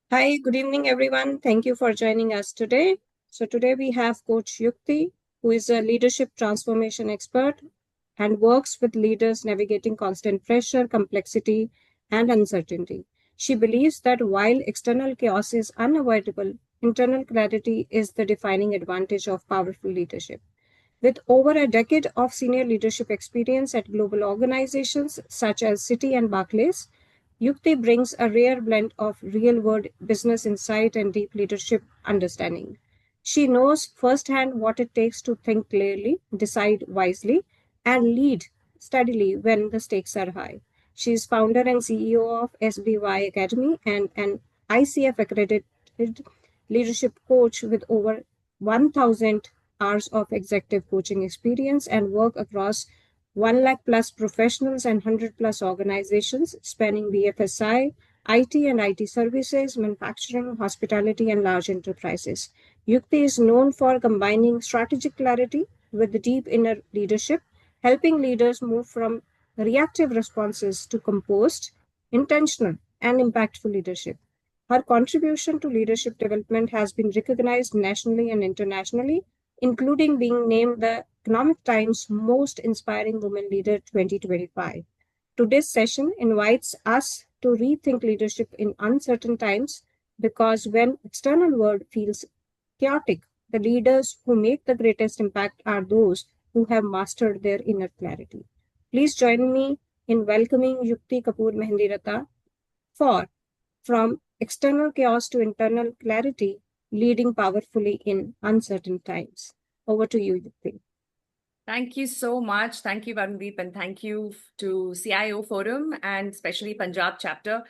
Hi, good evening, everyone. Thank you for joining us today. So, today we have Coach Yukti, who is a leadership transformation expert and works with leaders navigating constant pressure, complexity, and uncertainty. She believes that while external chaos is unavoidable, internal clarity is the defining advantage of powerful leadership. With over a decade of senior leadership experience at global organizations such as Citi and Barclays, Yukti brings a rare blend of real world business insight and deep leadership understanding. She knows firsthand what it takes to think clearly, decide wisely, and lead steadily when the stakes are high. She is founder and CEO of SBY Academy and an ICF accredited leadership coach with over 1,000 hours of executive coaching experience and work across 1 lakh plus professionals and 100 plus organizations spanning BFSI, IT and IT services, manufacturing, hospitality, and large enterprises. Yukti is known for combining strategic clarity with deep inner leadership, helping leaders move from reactive responses to composed, intentional, and impactful leadership. Her contribution to leadership development has been recognized nationally and internationally, including being named the Economic Times Most Inspiring Women Leader 2025. Today's session invites us to rethink leadership in uncertain times because when external world feels chaotic, the leaders who make the greatest impact are those who have mastered their inner clarity. Please join me in welcoming Yukti Kapoor Mehendiratta for From External Chaos to Internal Clarity, Leading Powerfully in Uncertain Times. Over to you, Yukti. Thank you so much. Thank you, Varundeep, and thank you to CIO Forum and especially Punjab chapter.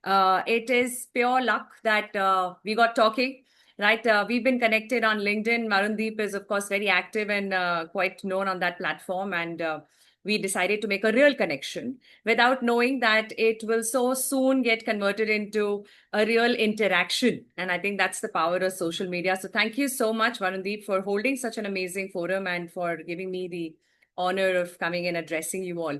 It is pure luck that we got talking, right? We've been connected on LinkedIn. Varundeep is, of course, very active and quite known on that platform. And we decided to make a real connection without knowing that it will so soon get converted into a real interaction. And I think that's the power of social media. So thank you so much, Varundeep, for holding such an amazing forum and for giving me the honor of coming and addressing you all.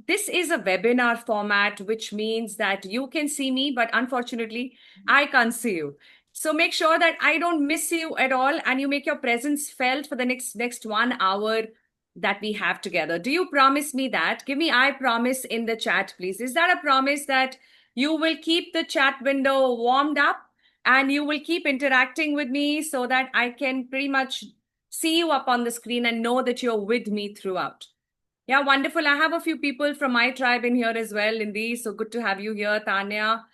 This is a webinar format, which means that you can see me, but unfortunately, I can't see you. So make sure that I don't miss you at all and you make your presence felt for the next 1 hour that we have together. Do you promise me that? Give me I promise in the chat, please. Is that a promise that you will keep the chat window warmed up and you will keep interacting with me so that I can pretty much see you up on the screen and know that you're with me throughout? Yeah, wonderful. I have a few people from my tribe in here as well, Lindy. So good to have you here, Tanya.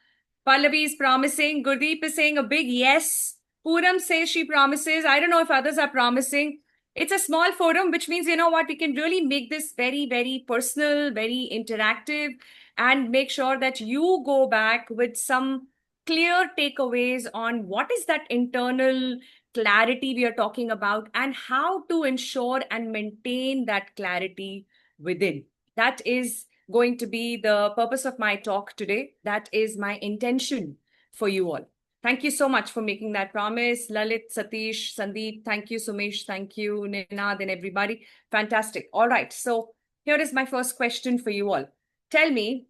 Pallavi is promising. Gurdeep is saying a big yes. Puram says she promises. I don't know if others are promising. It's a small forum, which means, you know what, we can really make this very, very personal, very interactive, and make sure that you go back with some clear takeaways on what is that internal clarity we are talking about and how to ensure and maintain that clarity within. That is going to be the purpose of my talk today. That is my intention for you all. Thank you so much for making that promise. Lalit, Satish, Sandeep, thank you, Sumesh, thank you, Ninad, and everybody. Fantastic. All right. So here is my first question for you all. Tell me,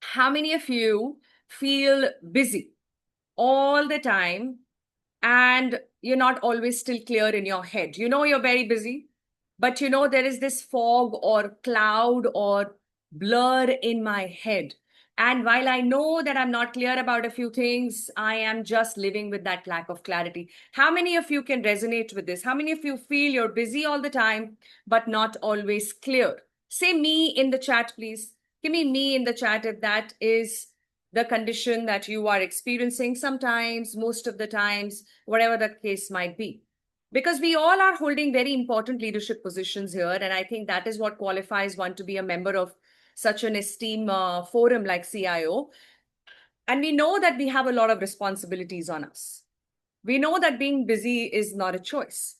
how many of you feel busy all the time and you're not always still clear in your head? You know you're very busy, but you know there is this fog or cloud or blur in my head. And while I know that I'm not clear about a few things, I am just living with that lack of clarity. How many of you can resonate with this? How many of you feel you're busy all the time, but not always clear? Say me in the chat, please. Give me in the chat if that is the condition that you are experiencing sometimes, most of the times, whatever the case might be. Because we all are holding very important leadership positions here. And I think that is what qualifies one to be a member of such an esteemed forum like CIO. And we know that we have a lot of responsibilities on us. We know that being busy is not a choice.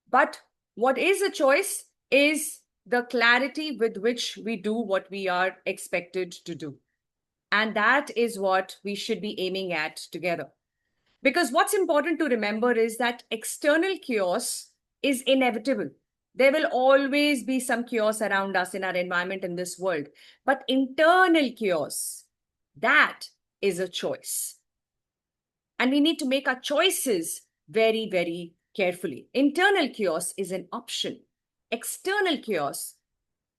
But what is a choice is the clarity with which we do what we are expected to do. And that is what we should be aiming at together. Because what's important to remember is that external chaos is inevitable. There will always be some chaos around us in our environment in this world. But internal chaos, that is a choice. And we need to make our choices very, very carefully. Internal chaos is an option. External chaos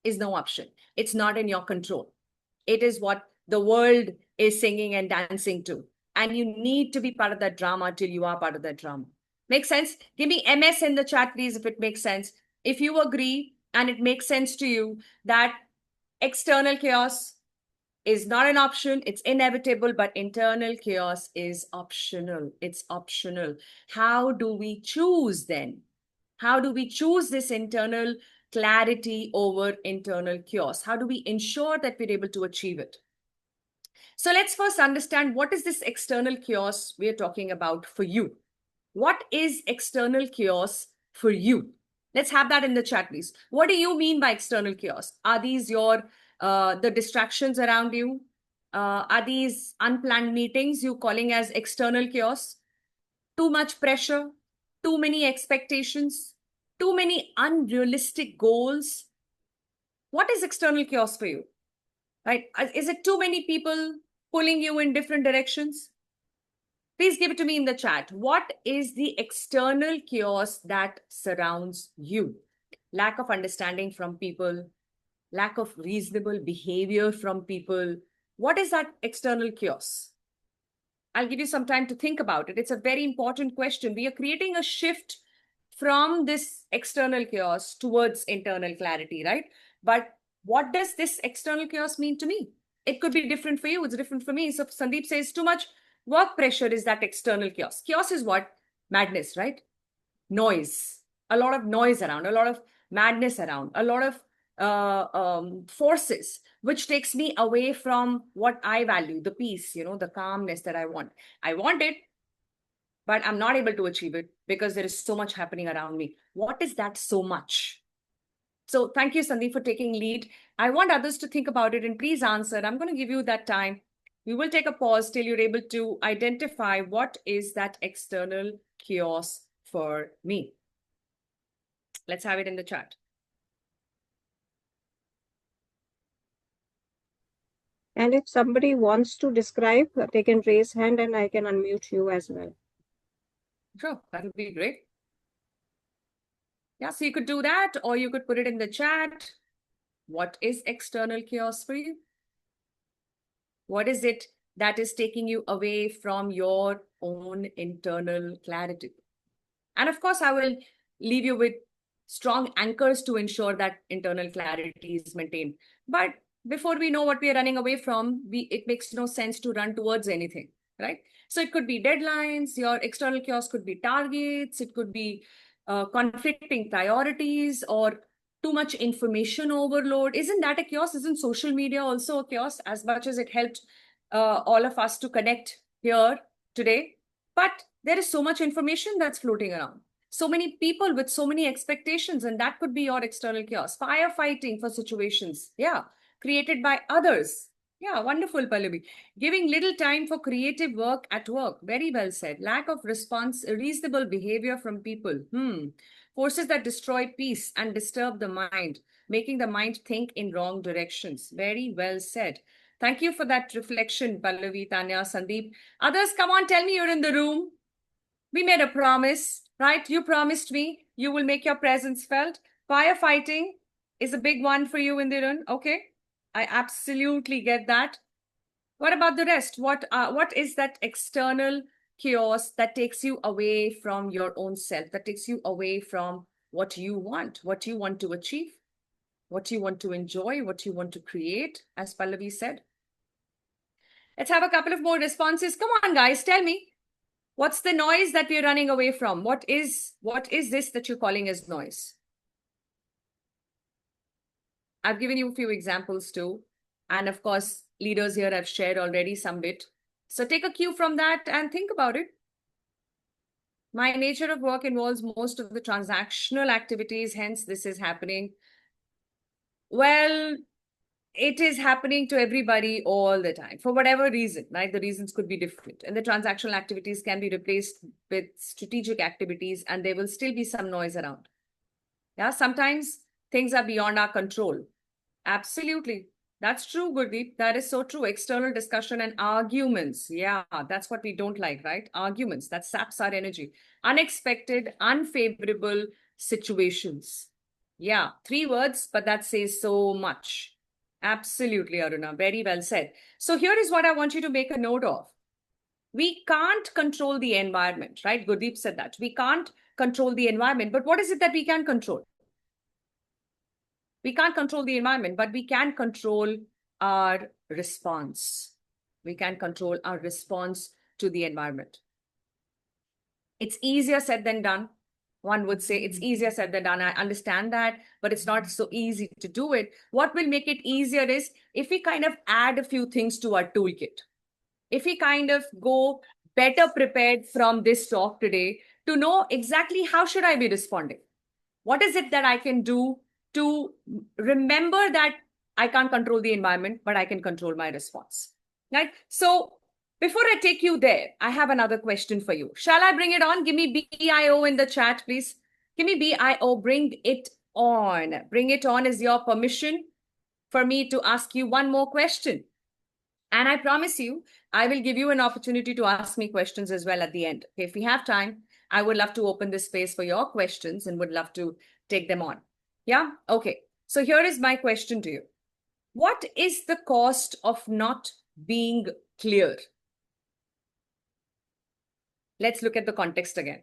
is no option. It's not in your control. It is what the world is singing and dancing to. And you need to be part of that drama till you are part of that drama. Make sense? Give me MS in the chat, please, if it makes sense. If you agree and it makes sense to you that external chaos is not an option, it's inevitable, but internal chaos is optional. It's optional. How do we choose then? How do we choose this internal clarity over internal chaos? How do we ensure that we're able to achieve it? So let's first understand, what is this external chaos we're talking about for you? What is external chaos for you? Let's have that in the chat, please. What do you mean by external chaos? Are these your the distractions around you? Are these unplanned meetings you calling as external chaos? Too much pressure, too many expectations, too many unrealistic goals? What is external chaos for you? Right? Is it too many people pulling you in different directions? Please give it to me in the chat. What is the external chaos that surrounds you? Lack of understanding from people, lack of reasonable behavior from people. What is that external chaos? I'll give you some time to think about it. It's a very important question. We are creating a shift from this external chaos towards internal clarity, right? But what does this external chaos mean to me? It could be different for you. It's different for me. So Sandeep says too much work pressure is that external chaos. Chaos is what? Madness, right? Noise. A lot of noise around, a lot of madness around, a lot of forces, which takes me away from what I value, the peace, the calmness that I want. I want it, but I'm not able to achieve it because there is so much happening around me. What is that so much? So thank you, Sandeep, for taking lead. I want others to think about it and please answer. I'm going to give you that time. We will take a pause till you're able to identify what is that external chaos for me. Let's have it in the chat. And if somebody wants to describe, they can raise hand and I can unmute you as well. Sure, that would be great. Yeah, so you could do that, or you could put it in the chat. What is external chaos for you? What is it that is taking you away from your own internal clarity? And of course, I will leave you with strong anchors to ensure that internal clarity is maintained. But before we know what we are running away from, it makes no sense to run towards anything, right? So it could be deadlines, your external chaos could be targets, it could be conflicting priorities or too much information overload. Isn't that a chaos? Isn't social media also a chaos, as much as it helped all of us to connect here today? But there is so much information that's floating around. So many people with so many expectations, and that could be your external chaos. Firefighting for situations, yeah, created by others. Yeah, wonderful, Pallavi. Giving little time for creative work at work. Very well said. Lack of response, reasonable behavior from people. Forces that destroy peace and disturb the mind, making the mind think in wrong directions. Very well said. Thank you for that reflection, Pallavi, Tanya, Sandeep. Others, come on, tell me you're in the room. We made a promise, right? You promised me you will make your presence felt. Firefighting is a big one for you, Indiran. Okay, I absolutely get that. What about the rest? What is that external chaos that takes you away from your own self, that takes you away from what you want to achieve, what you want to enjoy, what you want to create, as Pallavi said? Let's have a couple of more responses. Come on, guys, tell me. What's the noise that we're running away from? What is this that you're calling as noise? I've given you a few examples too. And of course, leaders here have shared already some bit. So take a cue from that and think about it. My nature of work involves most of the transactional activities, hence this is happening. Well, it is happening to everybody all the time for whatever reason, right? The reasons could be different, and the transactional activities can be replaced with strategic activities, and there will still be some noise around. Yeah, sometimes things are beyond our control. Absolutely. That's true, Gurdeep. That is so true. External discussion and arguments. Yeah, that's what we don't like, right? Arguments. That saps our energy. Unexpected, unfavorable situations. Yeah, 3 words, but that says so much. Absolutely, Aruna. Very well said. So here is what I want you to make a note of. We can't control the environment, right? Gurdeep said that. We can't control the environment, but what is it that we can control? We can't control the environment, but we can control our response. We can control our response to the environment. It's easier said than done. One would say it's easier said than done. I understand that, but it's not so easy to do it. What will make it easier is if we kind of add a few things to our toolkit. If we kind of go better prepared from this talk today to know exactly how should I be responding? What is it that I can do to remember that I can't control the environment, but I can control my response, right? So before I take you there, I have another question for you. Shall I bring it on? Give me BIO in the chat, please. Give me BIO, bring it on. Bring it on is your permission for me to ask you one more question. And I promise you, I will give you an opportunity to ask me questions as well at the end. Okay, if we have time, I would love to open this space for your questions and would love to take them on. Yeah? Okay. So here is my question to you. What is the cost of not being clear? Let's look at the context again.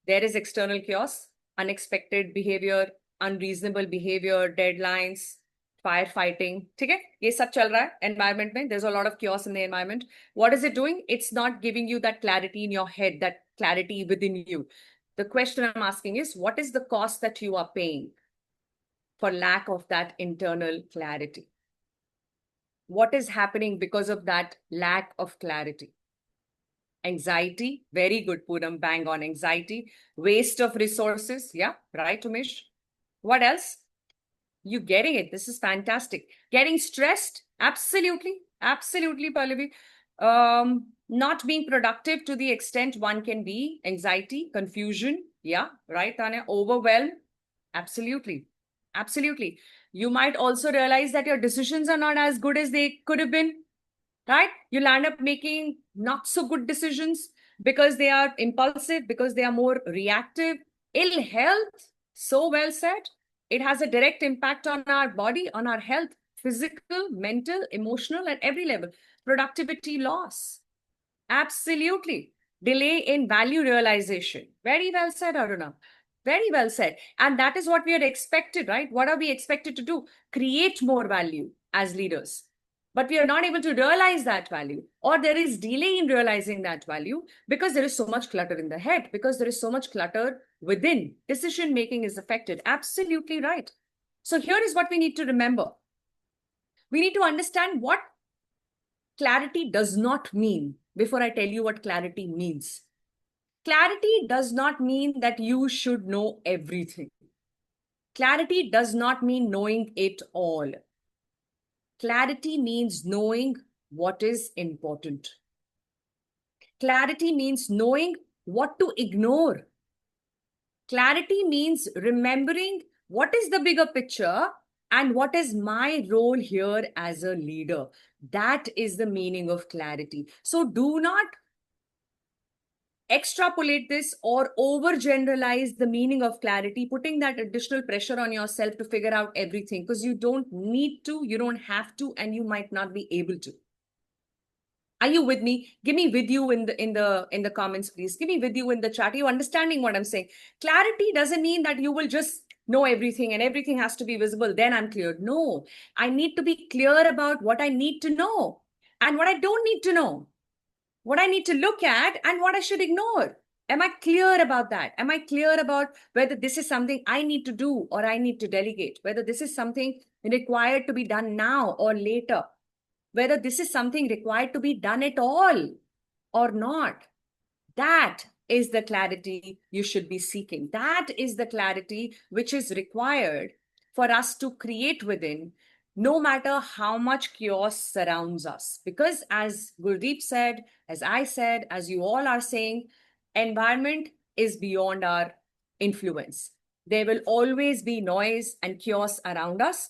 There is external chaos, unexpected behavior, unreasonable behavior, deadlines, firefighting. ठीक है? ये सब चल रहा है environment में. There's a lot of chaos in the environment. What is it doing? It's not giving you that clarity in your head, that clarity within you. The question I'm asking is, what is the cost that you are paying for lack of that internal clarity? What is happening because of that lack of clarity? Anxiety, very good, Poonam, bang on anxiety. Waste of resources, yeah, right, Umesh? What else? You getting it. This is fantastic. Getting stressed, absolutely, absolutely, Pallavi. Not being productive to the extent one can be. Anxiety, confusion, yeah, right, Tanya? Overwhelm, absolutely, absolutely. You might also realize that your decisions are not as good as they could have been, right? You'll end up making not so good decisions because they are impulsive, because they are more reactive. Ill health, so well said. It has a direct impact on our body, on our health, physical, mental, emotional, at every level. Productivity loss, absolutely. Delay in value realization. Very well said, Aruna. Very well said. And that is what we are expected, right? What are we expected to do? Create more value as leaders. But we are not able to realize that value, or there is delay in realizing that value because there is so much clutter in the head, because there is so much clutter within. Decision making is affected. Absolutely right. So here is what we need to remember. We need to understand what clarity does not mean before I tell you what clarity means. Clarity does not mean that you should know everything. Clarity does not mean knowing it all. Clarity means knowing what is important. Clarity means knowing what to ignore. Clarity means remembering what is the bigger picture and what is my role here as a leader. That is the meaning of clarity. So do not extrapolate this or overgeneralize the meaning of clarity, putting that additional pressure on yourself to figure out everything, because you don't need to, you don't have to, and you might not be able to. Are you with me? Give me with you in the comments, please. Give me with you in the chat. Are you understanding what I'm saying? Clarity doesn't mean that you will just know everything and everything has to be visible. Then I'm clear. No, I need to be clear about what I need to know and what I don't need to know, what I need to look at and what I should ignore. Am I clear about that? Am I clear about whether this is something I need to do or I need to delegate? Whether this is something required to be done now or later? Whether this is something required to be done at all or not? That is the clarity you should be seeking. That is the clarity which is required for us to create within, no matter how much chaos surrounds us. Because as Gurdeep said, as I said, as you all are saying, environment is beyond our influence. There will always be noise and chaos around us.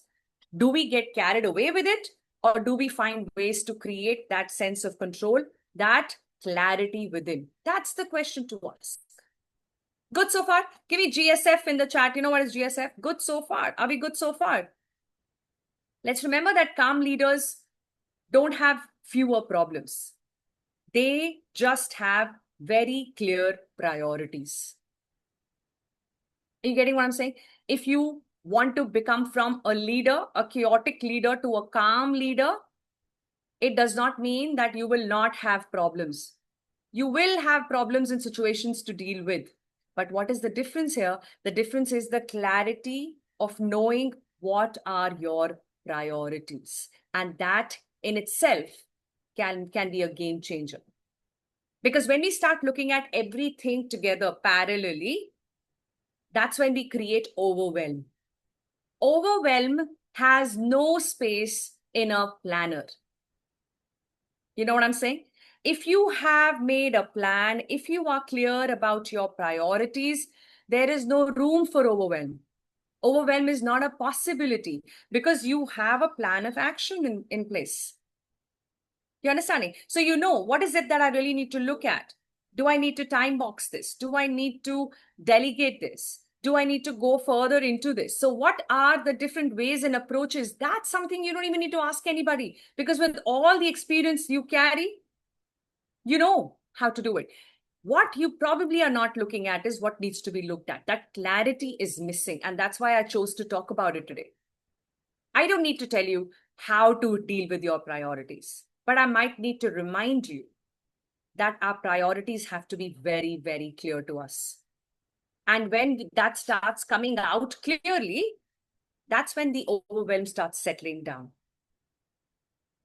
Do we get carried away with it? or do we find ways to create that sense of control, that clarity within? That's the question to ask. Good so far? Give me GSF in the chat. You know what is GSF? Good so far. Are we good so far? Let's remember that calm leaders don't have fewer problems. They just have very clear priorities. Are you getting what I'm saying? If you want to become from a leader, a chaotic leader, to a calm leader, it does not mean that you will not have problems. You will have problems and situations to deal with. But what is the difference here? The difference is the clarity of knowing what are your priorities. And that in itself can be a game changer. Because when we start looking at everything together parallelly, that's when we create overwhelm. Overwhelm has no space in a planner. You know what I'm saying? If you have made a plan, if you are clear about your priorities, there is no room for overwhelm. Overwhelm is not a possibility because you have a plan of action in place. You understanding? So you know, what is it that I really need to look at? Do I need to time box this? Do I need to delegate this? Do I need to go further into this? So what are the different ways and approaches? That's something you don't even need to ask anybody, because with all the experience you carry, you know how to do it. What you probably are not looking at is what needs to be looked at. That clarity is missing. And that's why I chose to talk about it today. I don't need to tell you how to deal with your priorities, but I might need to remind you that our priorities have to be very, very clear to us. And when that starts coming out clearly, that's when the overwhelm starts settling down.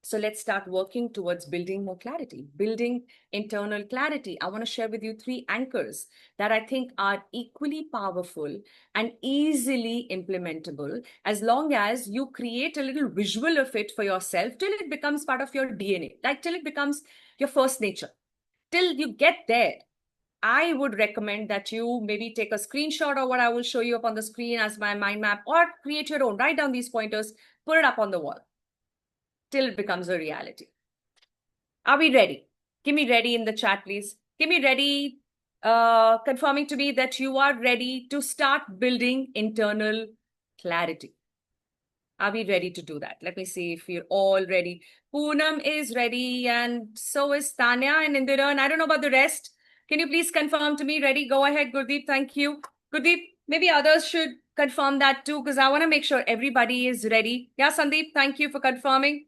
So let's start working towards building more clarity, building internal clarity. I want to share with you 3 anchors that I think are equally powerful and easily implementable, as long as you create a little visual of it for yourself till it becomes part of your DNA, like till it becomes your first nature. Till you get there, I would recommend that you maybe take a screenshot of what I will show you up on the screen as my mind map, or create your own, write down these pointers, put it up on the wall till it becomes a reality. Are we ready? Give me ready in the chat, please. Give me ready, confirming to me that you are ready to start building internal clarity. Are we ready to do that? Let me see if you're all ready. Poonam is ready, and so is Tanya and Indira, and I don't know about the rest. Can you please confirm to me? Ready? Go ahead, Gurdeep. Thank you. Gurdeep, maybe others should confirm that too, because I want to make sure everybody is ready. Yeah, Sandeep, thank you for confirming.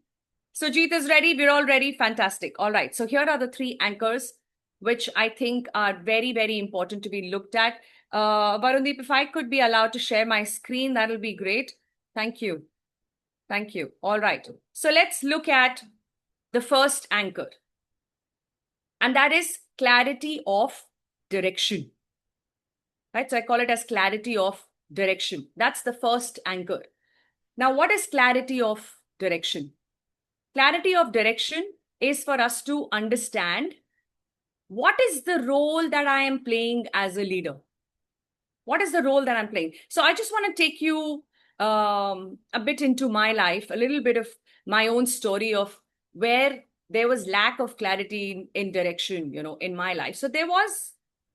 Sujit is ready. We're all ready. Fantastic. All right. So here are the 3 anchors, which I think are very, very important to be looked at. Varundeep, if I could be allowed to share my screen, that'll be great. Thank you. Thank you. All right. So let's look at the first anchor. And that is clarity of direction. Right? So I call it as clarity of direction. That's the first anchor. Now, what is clarity of direction? Clarity of direction is for us to understand what is the role that I am playing as a leader. What is the role that I'm playing? So I just want to take you a bit into my life, a little bit of my own story of where there was lack of clarity in direction, in my life. So there was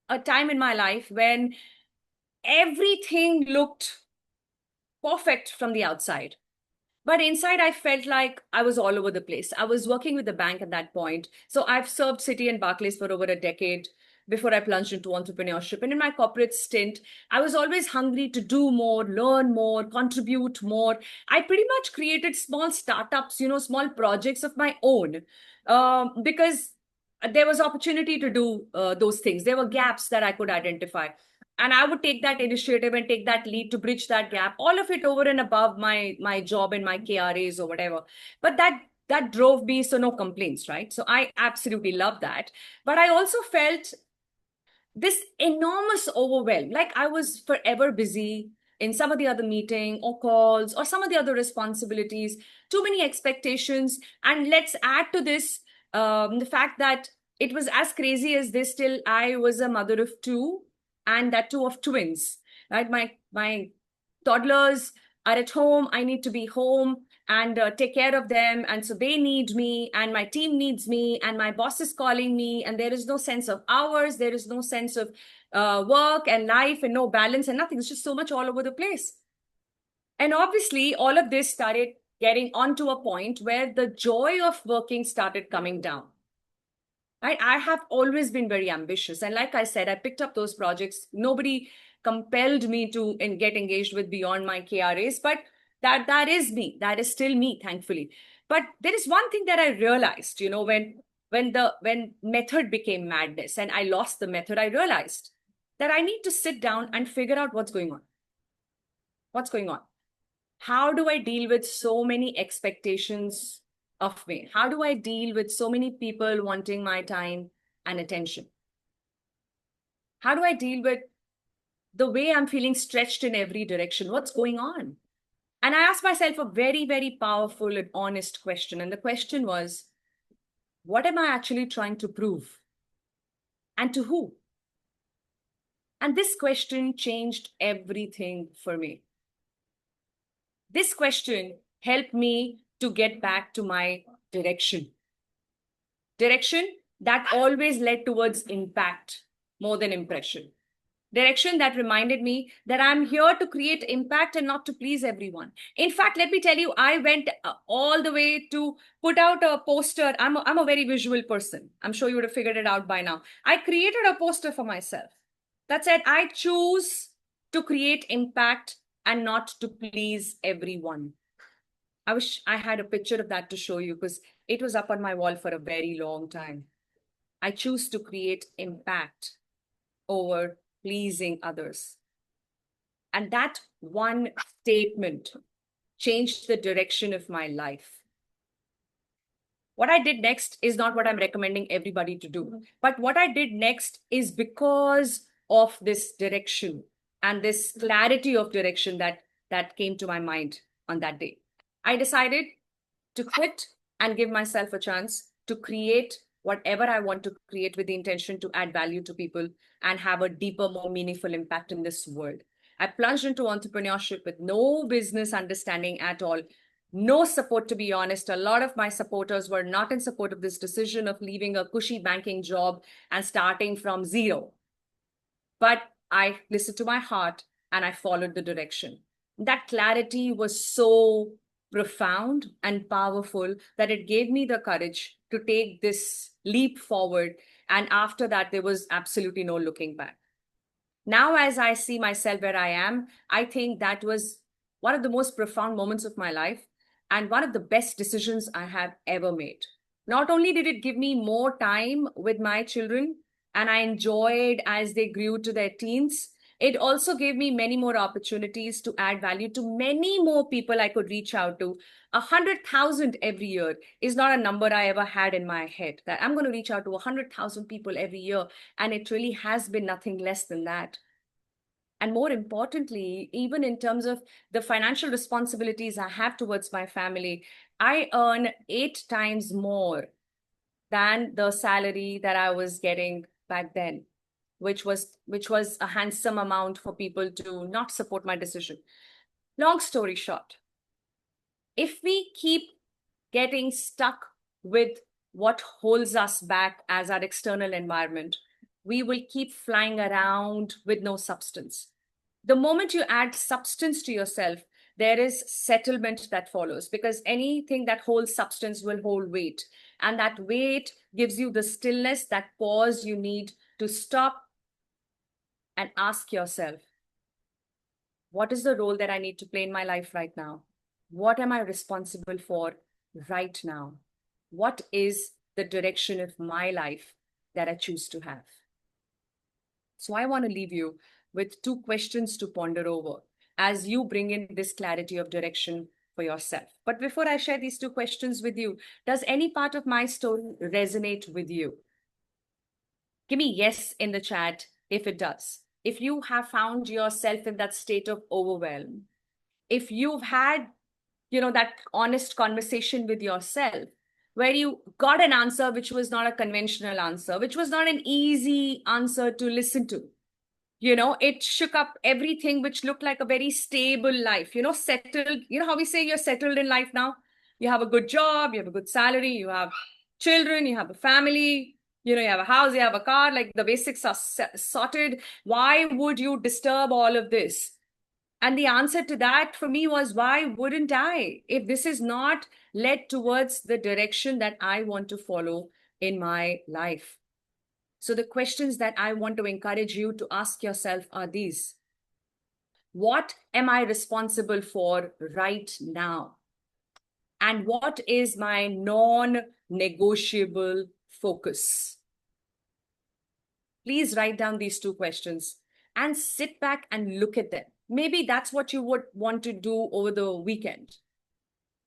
a time in my life when everything looked perfect from the outside. But inside, I felt like I was all over the place. I was working with the bank at that point. So I've served Citi and Barclays for over a decade before I plunged into entrepreneurship. And in my corporate stint, I was always hungry to do more, learn more, contribute more. I pretty much created small startups, small projects of my own, because there was opportunity to do those things. There were gaps that I could identify. And I would take that initiative and take that lead to bridge that gap, all of it over and above my job and my KRAs or whatever. But that drove me, so no complaints, right? So I absolutely love that. But I also felt this enormous overwhelm, like I was forever busy in some of the other meeting or calls or some of the other responsibilities, too many expectations. And let's add to this the fact that it was as crazy as this till I was a mother of 2, and that too of twins, right? My toddlers are at home, I need to be home and take care of them. And so they need me, and my team needs me, and my boss is calling me, and there is no sense of hours, there is no sense of work and life, and no balance and nothing. It's just so much all over the place. And obviously, all of this started getting onto a point where the joy of working started coming down. Right? I have always been very ambitious. And like I said, I picked up those projects. Nobody compelled me to get engaged with beyond my KRAs, but that is me. That is still me, thankfully. But there is one thing that I realized, when method became madness and I lost the method, I realized that I need to sit down and figure out what's going on. What's going on? How do I deal with so many expectations of me? How do I deal with so many people wanting my time and attention? How do I deal with the way I'm feeling stretched in every direction? What's going on? And I asked myself a very, very powerful and honest question. And the question was, what am I actually trying to prove? And to who? And this question changed everything for me. This question helped me to get back to my direction. Direction that always led towards impact more than impression. Direction that reminded me that I'm here to create impact and not to please everyone. In fact, let me tell you, I went all the way to put out a poster. I'm a very visual person. I'm sure you would have figured it out by now. I created a poster for myself that said, I choose to create impact and not to please everyone. I wish I had a picture of that to show you, because it was up on my wall for a very long time. I choose to create impact over pleasing others. And that one statement changed the direction of my life. What I did next is not what I'm recommending everybody to do. But what I did next is because of this direction and this clarity of direction that came to my mind on that day. I decided to quit and give myself a chance to create whatever I want to create with the intention to add value to people and have a deeper, more meaningful impact in this world. I plunged into entrepreneurship with no business understanding at all, no support, to be honest. A lot of my supporters were not in support of this decision of leaving a cushy banking job and starting from zero. But I listened to my heart and I followed the direction. That clarity was so profound and powerful that it gave me the courage to take this leap forward. And after that, there was absolutely no looking back. Now, as I see myself where I am, I think that was one of the most profound moments of my life and one of the best decisions I have ever made. Not only did it give me more time with my children, and I enjoyed as they grew to their teens, it also gave me many more opportunities to add value to many more people I could reach out to. 100,000 every year is not a number I ever had in my head, that I'm going to reach out to 100,000 people every year. And it really has been nothing less than that. And more importantly, even in terms of the financial responsibilities I have towards my family, I earn 8 times more than the salary that I was getting back then, which was a handsome amount for people to not support my decision. Long story short, if we keep getting stuck with what holds us back as our external environment, we will keep flying around with no substance. The moment you add substance to yourself, there is settlement that follows, because anything that holds substance will hold weight. And that weight gives you the stillness, that pause you need to stop and ask yourself, what is the role that I need to play in my life right now? What am I responsible for right now? What is the direction of my life that I choose to have? So I want to leave you with 2 questions to ponder over as you bring in this clarity of direction for yourself. But before I share these 2 questions with you, does any part of my story resonate with you? Give me yes in the chat if it does. If you have found yourself in that state of overwhelm, if you've had, that honest conversation with yourself where you got an answer which was not a conventional answer, which was not an easy answer to listen to, It shook up everything which looked like a very stable life, settled. You know how we say you're settled in life now? You have a good job, you have a good salary, you have children, you have a family, you have a house, you have a car, like the basics are sorted. Why would you disturb all of this? And the answer to that for me was, why wouldn't I? If this is not led towards the direction that I want to follow in my life. So the questions that I want to encourage you to ask yourself are these. What am I responsible for right now? And what is my non-negotiable focus? Please write down these two questions and sit back and look at them. Maybe that's what you would want to do over the weekend.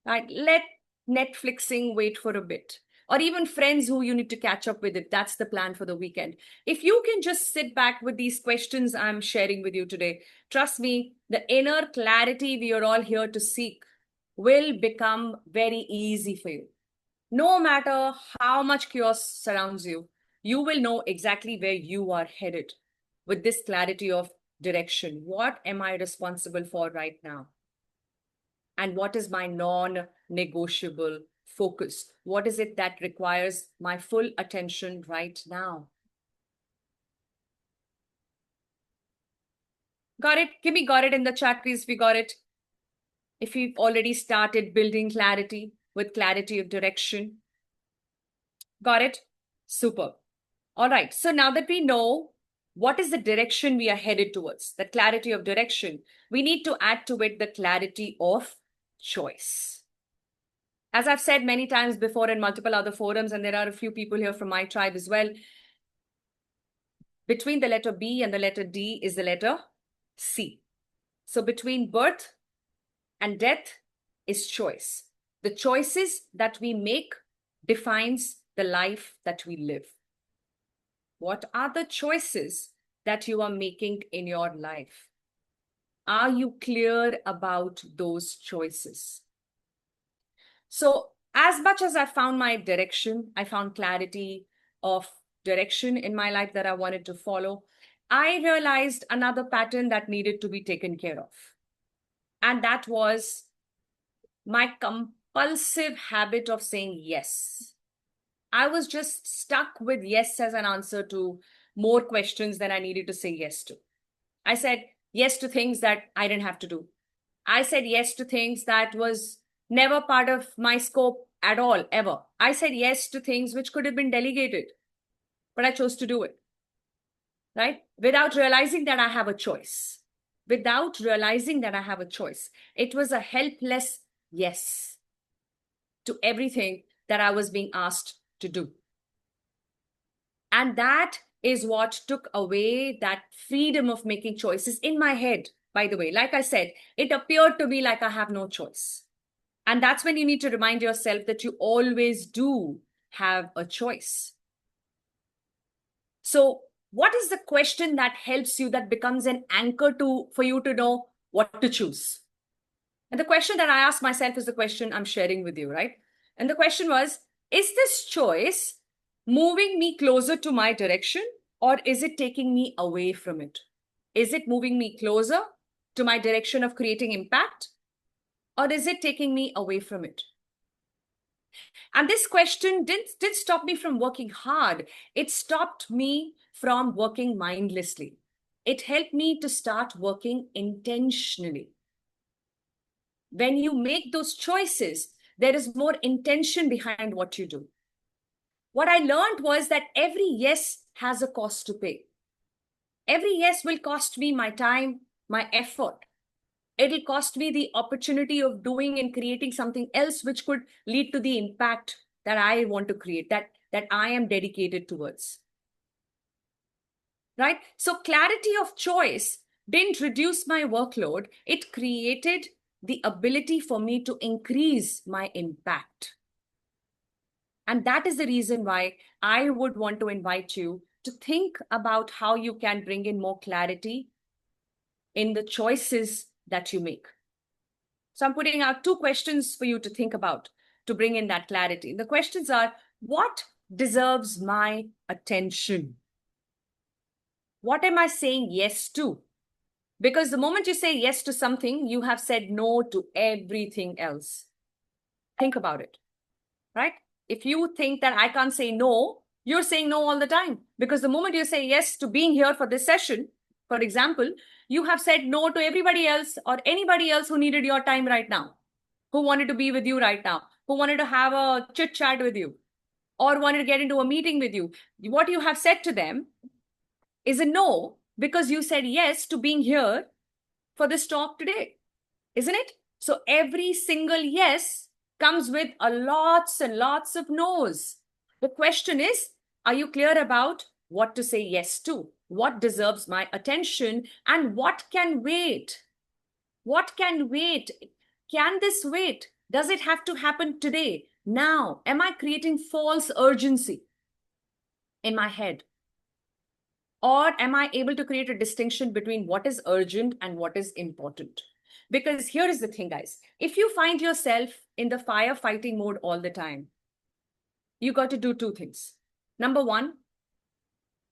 Right? Let Netflixing wait for a bit. Or even friends who you need to catch up with, if that's the plan for the weekend. If you can just sit back with these questions I'm sharing with you today, trust me, the inner clarity we are all here to seek will become very easy for you. No matter how much chaos surrounds you, you will know exactly where you are headed with this clarity of direction. What am I responsible for right now? And what is my non-negotiable focus? What is it that requires my full attention right now? Got it? Give me got it in the chat, please, if you got it. If you've already started building clarity with clarity of direction. Got it? Super. All right. So now that we know what is the direction we are headed towards, the clarity of direction, we need to add to it the clarity of choice. As I've said many times before in multiple other forums, and there are a few people here from my tribe as well, between the letter B and the letter D is the letter C. So between birth and death is choice. The choices that we make defines the life that we live. What are the choices that you are making in your life? Are you clear about those choices? So as much as I found my direction, I found clarity of direction in my life that I wanted to follow, I realized another pattern that needed to be taken care of. And that was my compulsive habit of saying yes. I was just stuck with yes as an answer to more questions than I needed to say yes to. I said yes to things that I didn't have to do. I said yes to things that was never part of my scope at all, ever. I said yes to things which could have been delegated, but I chose to do it, right? Without realizing that I have a choice. Without realizing that I have a choice. It was a helpless yes to everything that I was being asked to do. And that is what took away that freedom of making choices in my head. By the way, like I said, it appeared to me like I have no choice. And that's when you need to remind yourself that you always do have a choice. So what is the question that helps you, that becomes an anchor for you to know what to choose? And the question that I asked myself is the question I'm sharing with you, right? And the question was, is this choice moving me closer to my direction, or is it taking me away from it? Is it moving me closer to my direction of creating impact, or is it taking me away from it? And this question didn't stop me from working hard. It stopped me from working mindlessly. It helped me to start working intentionally. When you make those choices, there is more intention behind what you do. What I learned was that every yes has a cost to pay. Every yes will cost me my time, my effort. It'll cost me the opportunity of doing and creating something else which could lead to the impact that I want to create, that I am dedicated towards. Right? So clarity of choice didn't reduce my workload. It created the ability for me to increase my impact. And that is the reason why I would want to invite you to think about how you can bring in more clarity in the choices that you make. So I'm putting out two questions for you to think about to bring in that clarity. The questions are, what deserves my attention? What am I saying yes to? Because the moment you say yes to something, you have said no to everything else. Think about it, right? If you think that I can't say no, you're saying no all the time. Because the moment you say yes to being here for this session, for example, you have said no to everybody else or anybody else who needed your time right now, who wanted to be with you right now, who wanted to have a chit chat with you, or wanted to get into a meeting with you. What you have said to them is a no because you said yes to being here for this talk today, isn't it? So every single yes comes with a lots and lots of no's. The question is, are you clear about what to say yes to? What deserves my attention and what can wait? What can wait? Can this wait? Does it have to happen today? Now? Am I creating false urgency in my head? Or am I able to create a distinction between what is urgent and what is important? Because here is the thing, guys. If you find yourself in the firefighting mode all the time, you got to do two things. Number one,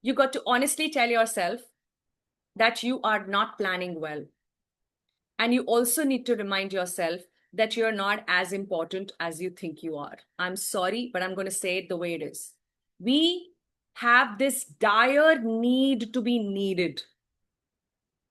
you got to honestly tell yourself that you are not planning well. And you also need to remind yourself that you're not as important as you think you are. I'm sorry, but I'm going to say it the way it is. We have this dire need to be needed.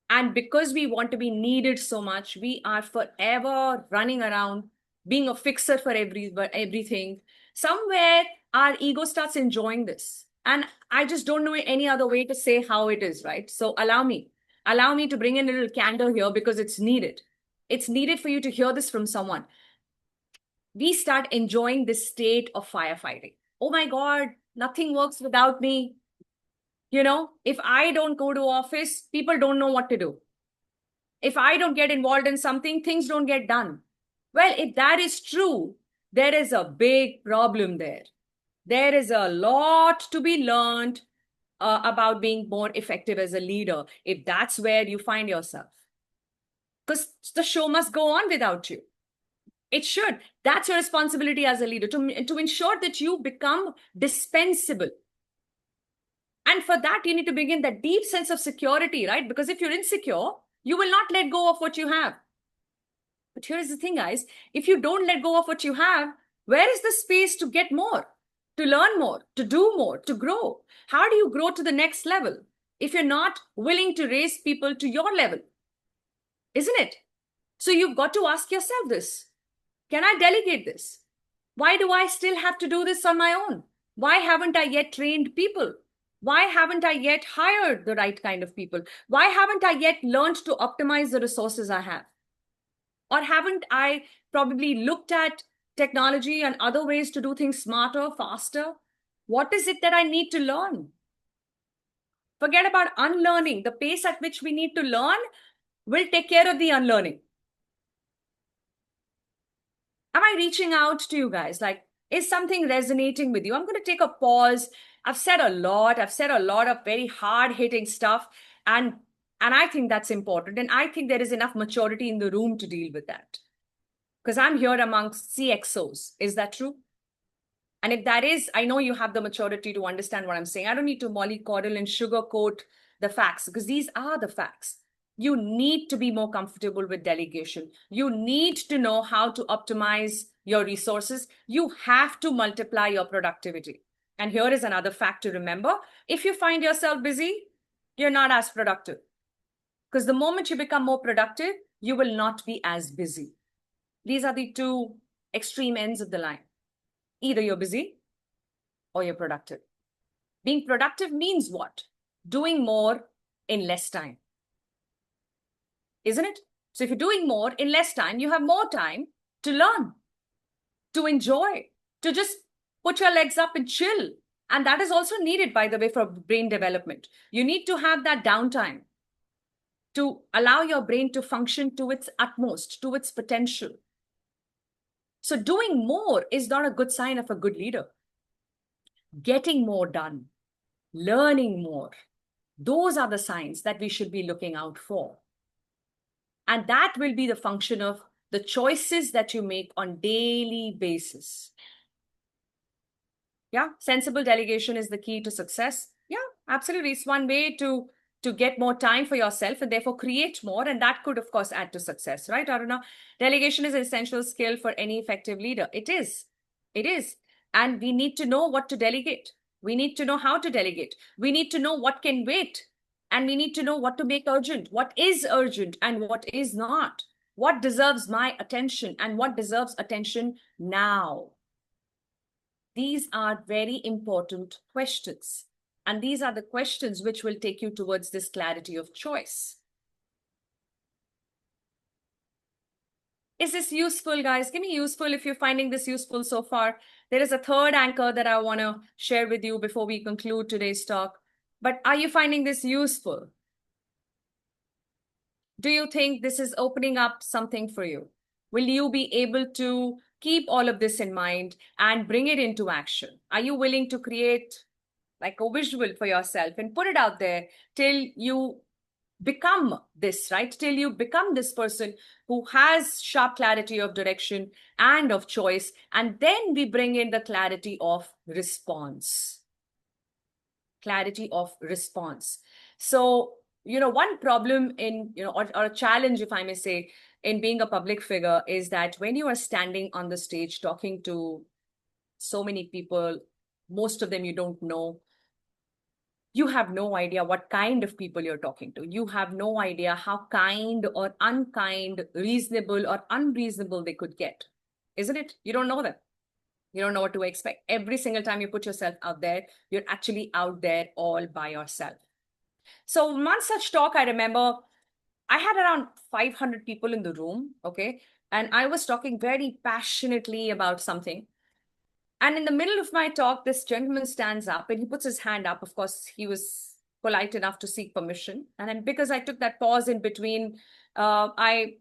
And because we want to be needed so much, we are forever running around being a fixer for everything. Somewhere our ego starts enjoying this. And I just don't know any other way to say how it is, right? So allow me to bring in a little candor here because it's needed. It's needed for you to hear this from someone. We start enjoying this state of firefighting. Oh my God, nothing works without me. You know, if I don't go to office, people don't know what to do. If I don't get involved in something, things don't get done. Well, if that is true, there is a big problem there. There is a lot to be learned about being more effective as a leader, if that's where you find yourself. Because the show must go on without you. It should. That's your responsibility as a leader, to ensure that you become dispensable. And for that, you need to begin that deep sense of security, right? Because if you're insecure, you will not let go of what you have. But here's the thing, guys. If you don't let go of what you have, where is the space to get more, to learn more, to do more, to grow? How do you grow to the next level if you're not willing to raise people to your level? Isn't it? So you've got to ask yourself this. Can I delegate this? Why do I still have to do this on my own? Why haven't I yet trained people? Why haven't I yet hired the right kind of people? Why haven't I yet learned to optimize the resources I have? Or haven't I probably looked at technology and other ways to do things smarter, faster? What is it that I need to learn? Forget about unlearning. The pace at which we need to learn will take care of the unlearning. Am I reaching out to you guys? Like, is something resonating with you? I'm going to take a pause. I've said a lot of very hard-hitting stuff. And I think that's important. And I think there is enough maturity in the room to deal with that. Because I'm here amongst CXOs. Is that true? And if that is, I know you have the maturity to understand what I'm saying. I don't need to mollycoddle and sugarcoat the facts because these are the facts. You need to be more comfortable with delegation. You need to know how to optimize your resources. You have to multiply your productivity. And here is another fact to remember. If you find yourself busy, you're not as productive. Because the moment you become more productive, you will not be as busy. These are the two extreme ends of the line. Either you're busy or you're productive. Being productive means what? Doing more in less time. Isn't it? So if you're doing more in less time, you have more time to learn, to enjoy, to just put your legs up and chill. And that is also needed, by the way, for brain development. You need to have that downtime to allow your brain to function to its utmost, to its potential. So doing more is not a good sign of a good leader. Getting more done, learning more, those are the signs that we should be looking out for. And that will be the function of the choices that you make on daily basis. Yeah, sensible delegation is the key to success. Yeah, absolutely. It's one way to to get more time for yourself and therefore create more. And that could, of course, add to success, right, Aruna? Delegation is an essential skill for any effective leader. It is. It is. And we need to know what to delegate. We need to know how to delegate. We need to know what can wait. And we need to know what to make urgent, what is urgent and what is not. What deserves my attention and what deserves attention now. These are very important questions. And these are the questions which will take you towards this clarity of choice. Is this useful, guys? Give me useful if you're finding this useful so far. There is a third anchor that I want to share with you before we conclude today's talk. But are you finding this useful? Do you think this is opening up something for you? Will you be able to keep all of this in mind and bring it into action? Are you willing to create like a visual for yourself and put it out there till you become this, right? Till you become this person who has sharp clarity of direction and of choice. And then we bring in the clarity of response. Clarity of response. So, one problem in, or a challenge, if I may say, in being a public figure is that when you are standing on the stage talking to so many people, most of them you don't know, you have no idea what kind of people you're talking to. You have no idea how kind or unkind, reasonable or unreasonable they could get, isn't it? You don't know them. You don't know what to expect. Every single time you put yourself out there, you're actually out there all by yourself. So one such talk, I remember I had around 500 people in the room, okay? And I was talking very passionately about something. And in the middle of my talk, this gentleman stands up and he puts his hand up. Of course, he was polite enough to seek permission. And then because I took that pause in between, I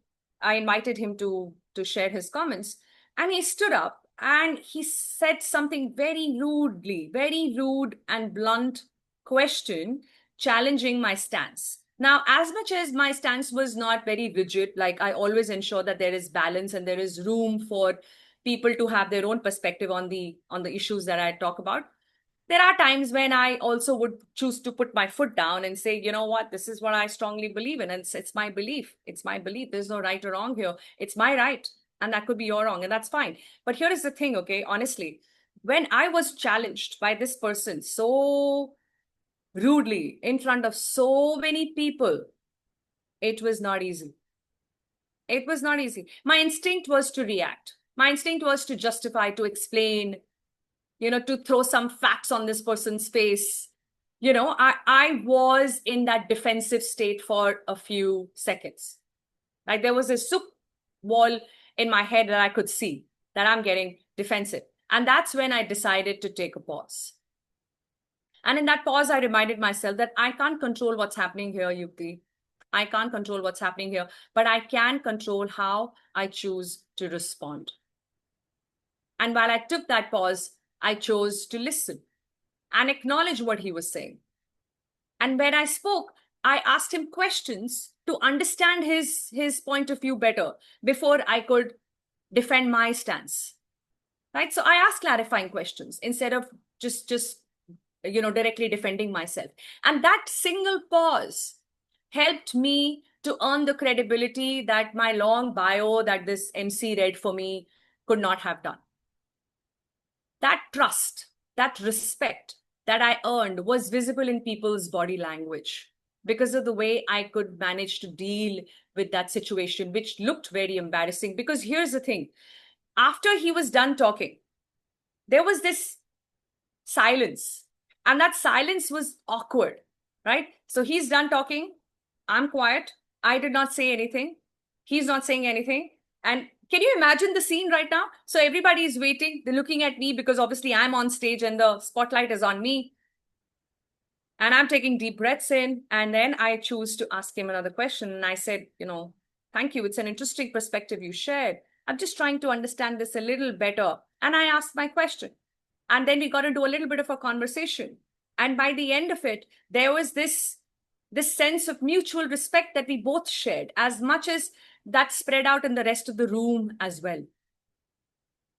invited him to share his comments. And he stood up and he said something very rude and blunt question, challenging my stance. Now, as much as my stance was not very rigid, like I always ensure that there is balance and there is room for people to have their own perspective on the issues that I talk about. There are times when I also would choose to put my foot down and say, you know what, this is what I strongly believe in. And it's my belief. It's my belief. There's no right or wrong here. It's my right. And that could be your wrong. And that's fine. But here is the thing, okay, honestly, when I was challenged by this person so rudely in front of so many people, it was not easy. It was not easy. My instinct was to react. My instinct was to justify, to explain, to throw some facts on this person's face. I was in that defensive state for a few seconds. Like there was a soup wall in my head that I could see that I'm getting defensive. And that's when I decided to take a pause. And in that pause, I reminded myself that I can't control what's happening here, Yukti. I can't control what's happening here, but I can control how I choose to respond. And while I took that pause, I chose to listen and acknowledge what he was saying. And when I spoke, I asked him questions to understand his point of view better before I could defend my stance. Right? So I asked clarifying questions instead of just directly defending myself. And that single pause helped me to earn the credibility that my long bio that this MC read for me could not have done. That trust, that respect that I earned was visible in people's body language because of the way I could manage to deal with that situation, which looked very embarrassing. Because here's the thing, after he was done talking, there was this silence, and that silence was awkward, right? So he's done talking, I'm quiet, I did not say anything, he's not saying anything. And can you imagine the scene right now? So everybody is waiting, they're looking at me because obviously I'm on stage and the spotlight is on me. And I'm taking deep breaths in, and then I choose to ask him another question. And I said, thank you, it's an interesting perspective you shared. I'm just trying to understand this a little better. And I asked my question. And then we got into a little bit of a conversation. And by the end of it, there was this sense of mutual respect that we both shared, as much as that spread out in the rest of the room as well.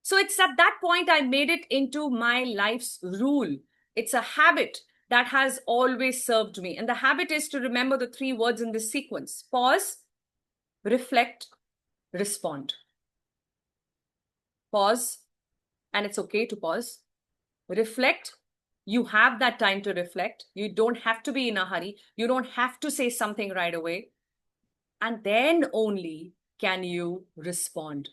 So it's at that point I made it into my life's rule. It's a habit that has always served me. And the habit is to remember the 3 words in this sequence: pause, reflect, respond. Pause, and it's okay to pause. Reflect. You have that time to reflect. You don't have to be in a hurry. You don't have to say something right away. And then only can you respond.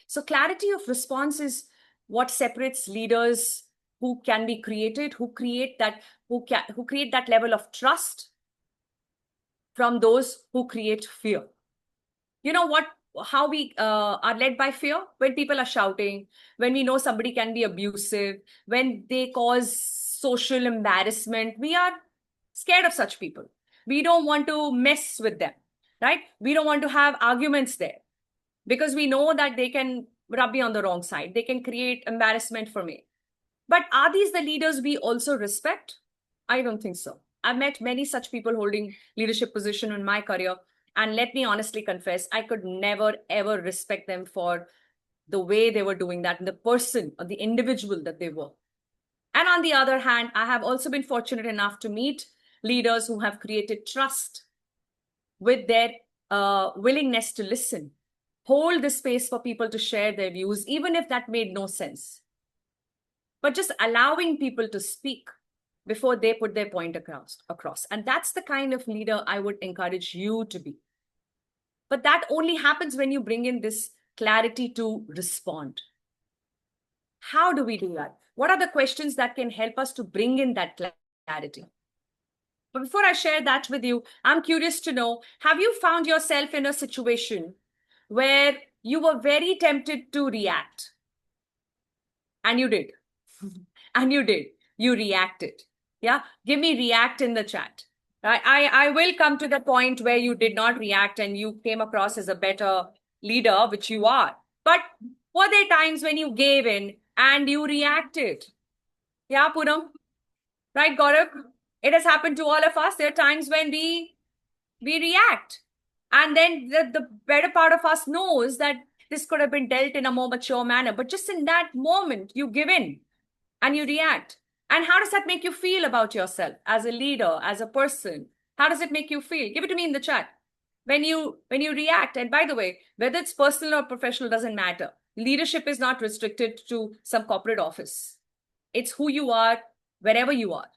So clarity of response is what separates leaders who can be created, who create that level of trust, from those who create fear. You know what? How we are led by fear? When people are shouting, when we know somebody can be abusive, when they cause social embarrassment, we are scared of such people. We don't want to mess with them, right? We don't want to have arguments there because we know that they can rub me on the wrong side. They can create embarrassment for me. But are these the leaders we also respect? I don't think so. I've met many such people holding leadership position in my career. And let me honestly confess, I could never, ever respect them for the way they were doing that, and the person or the individual that they were. And on the other hand, I have also been fortunate enough to meet leaders who have created trust with their willingness to listen, hold the space for people to share their views, even if that made no sense. But just allowing people to speak before they put their point across. And that's the kind of leader I would encourage you to be. But that only happens when you bring in this clarity to respond. How do we do that? What are the questions that can help us to bring in that clarity? But before I share that with you, I'm curious to know, have you found yourself in a situation where you were very tempted to react? And you did. And you did. You reacted. Yeah. Give me react in the chat. I will come to the point where you did not react and you came across as a better leader, which you are. But were there times when you gave in and you reacted? Yeah, Poonam? Right, Gaurav? It has happened to all of us. There are times when we react. And then the better part of us knows that this could have been dealt in a more mature manner. But just in that moment, you give in and you react. And how does that make you feel about yourself as a leader, as a person? How does it make you feel? Give it to me in the chat. When you react, and by the way, whether it's personal or professional doesn't matter. Leadership is not restricted to some corporate office. It's who you are, wherever you are,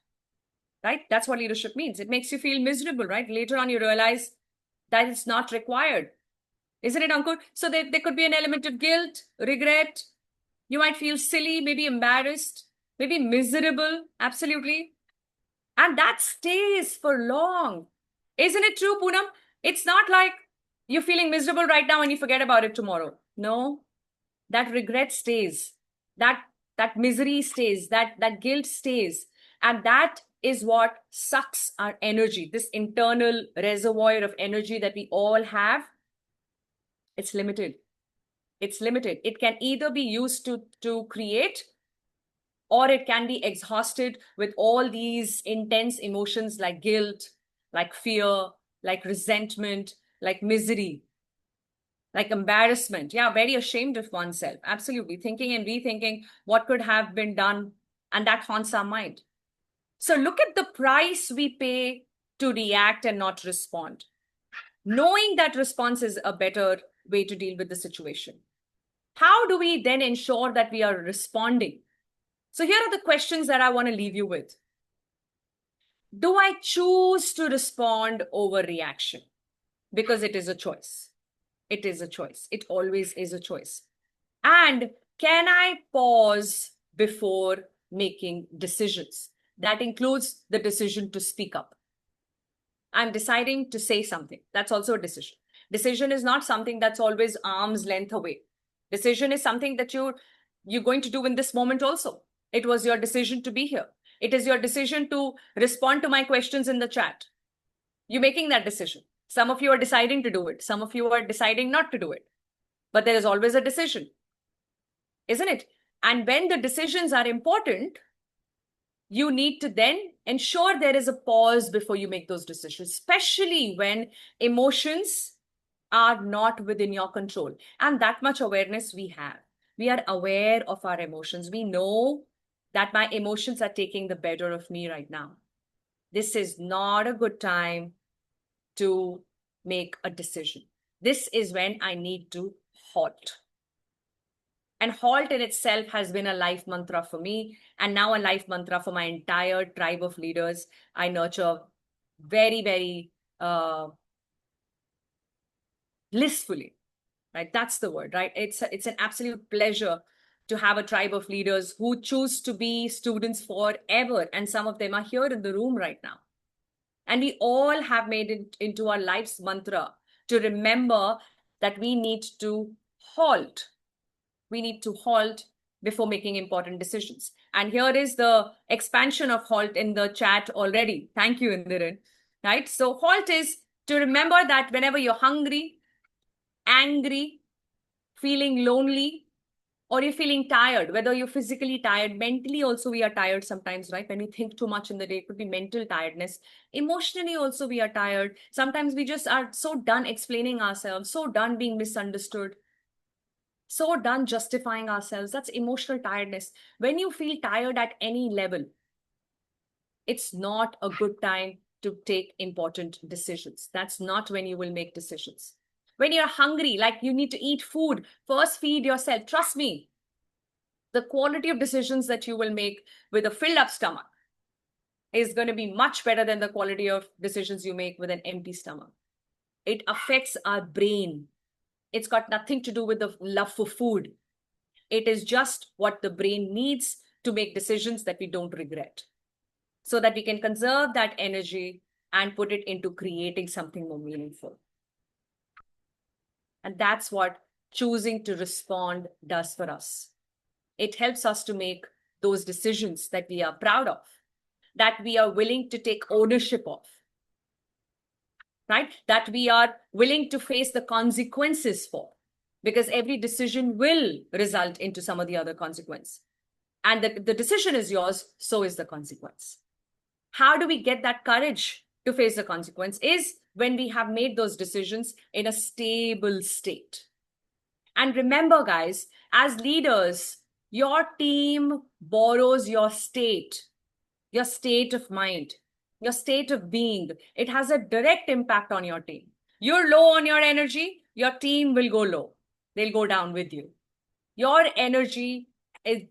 right? That's what leadership means. It makes you feel miserable, right? Later on, you realize that it's not required. Isn't it, Ankur? So there could be an element of guilt, regret. You might feel silly, maybe embarrassed, maybe miserable, absolutely. And that stays for long. Isn't it true, Poonam? It's not like you're feeling miserable right now and you forget about it tomorrow. No, that regret stays. That misery stays. That guilt stays. And that is what sucks our energy. This internal reservoir of energy that we all have, it's limited. It's limited. It can either be used to create, or it can be exhausted with all these intense emotions like guilt, like fear, like resentment, like misery, like embarrassment. Yeah, very ashamed of oneself. Absolutely. Thinking and rethinking what could have been done. And that haunts our mind. So look at the price we pay to react and not respond. Knowing that response is a better way to deal with the situation. How do we then ensure that we are responding? So here are the questions that I want to leave you with. Do I choose to respond over reaction? Because it is a choice. It is a choice. It always is a choice. And can I pause before making decisions? That includes the decision to speak up. I'm deciding to say something. That's also a decision. Decision is not something that's always arm's length away. Decision is something that you're going to do in this moment also. It was your decision to be here. It is your decision to respond to my questions in the chat. You're making that decision. Some of you are deciding to do it. Some of you are deciding not to do it. But there is always a decision, isn't it? And when the decisions are important, you need to then ensure there is a pause before you make those decisions, especially when emotions are not within your control. And that much awareness we have. We are aware of our emotions. We know that my emotions are taking the better of me right now. This is not a good time to make a decision. This is when I need to halt. And halt in itself has been a life mantra for me, and now a life mantra for my entire tribe of leaders I nurture very, very blissfully. Right? That's the word, right? It's an absolute pleasure to have a tribe of leaders who choose to be students forever. And some of them are here in the room right now. And we all have made it into our life's mantra to remember that we need to halt. We need to halt before making important decisions. And here is the expansion of halt in the chat already. Thank you, Indiran. Right? So halt is to remember that whenever you're hungry, angry, feeling lonely, or you're feeling tired, whether you're physically tired, mentally also we are tired sometimes, right? When we think too much in the day, it could be mental tiredness. Emotionally also we are tired. Sometimes we just are so done explaining ourselves, so done being misunderstood, so done justifying ourselves. That's emotional tiredness. When you feel tired at any level, it's not a good time to take important decisions. That's not when you will make decisions. When you're hungry, like you need to eat food, first feed yourself. Trust me, the quality of decisions that you will make with a filled up stomach is going to be much better than the quality of decisions you make with an empty stomach. It affects our brain. It's got nothing to do with the love for food. It is just what the brain needs to make decisions that we don't regret, so that we can conserve that energy and put it into creating something more meaningful. And that's what choosing to respond does for us. It helps us to make those decisions that we are proud of, that we are willing to take ownership of, right? That we are willing to face the consequences for, because every decision will result into some of the other consequence. And the decision is yours, so is the consequence. How do we get that courage to face the consequence? Is when we have made those decisions in a stable state. And remember, guys, as leaders, your team borrows your state of mind, your state of being. It has a direct impact on your team. You're low on your energy, your team will go low. They'll go down with you. Your energy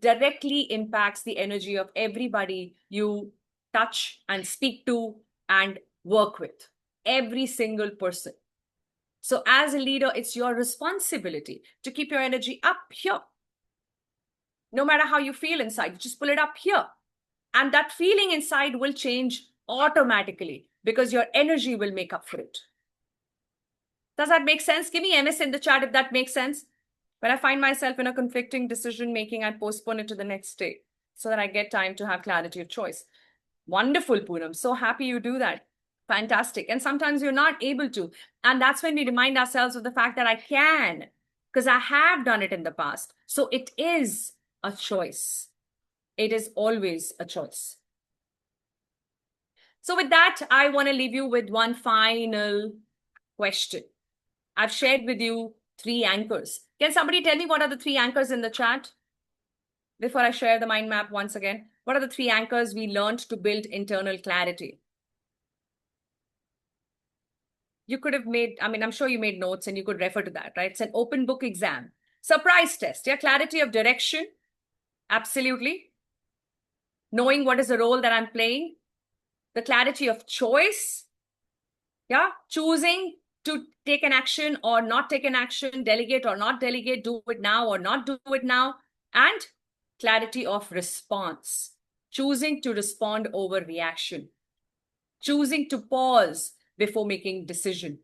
directly impacts the energy of everybody you touch and speak to and work with. Every single person. So as a leader, it's your responsibility to keep your energy up here. No matter how you feel inside, just pull it up here. And that feeling inside will change automatically because your energy will make up for it. Does that make sense? Give me MS in the chat if that makes sense. When I find myself in a conflicting decision making, I postpone it to the next day so that I get time to have clarity of choice. Wonderful, Poonam. So happy you do that. Fantastic. And sometimes you're not able to. And that's when we remind ourselves of the fact that I can, because I have done it in the past. So it is a choice. It is always a choice. So with that, I want to leave you with one final question. I've shared with you 3 anchors. Can somebody tell me what are the 3 anchors in the chat? Before I share the mind map once again, what are the 3 anchors we learned to build internal clarity? You could have made, I'm sure you made notes and you could refer to that, right? It's an open book exam. Surprise test, yeah, clarity of direction. Absolutely. Knowing what is the role that I'm playing. The clarity of choice. Yeah, choosing to take an action or not take an action, delegate or not delegate, do it now or not do it now. And clarity of response. Choosing to respond over reaction. Choosing to pause before making decision.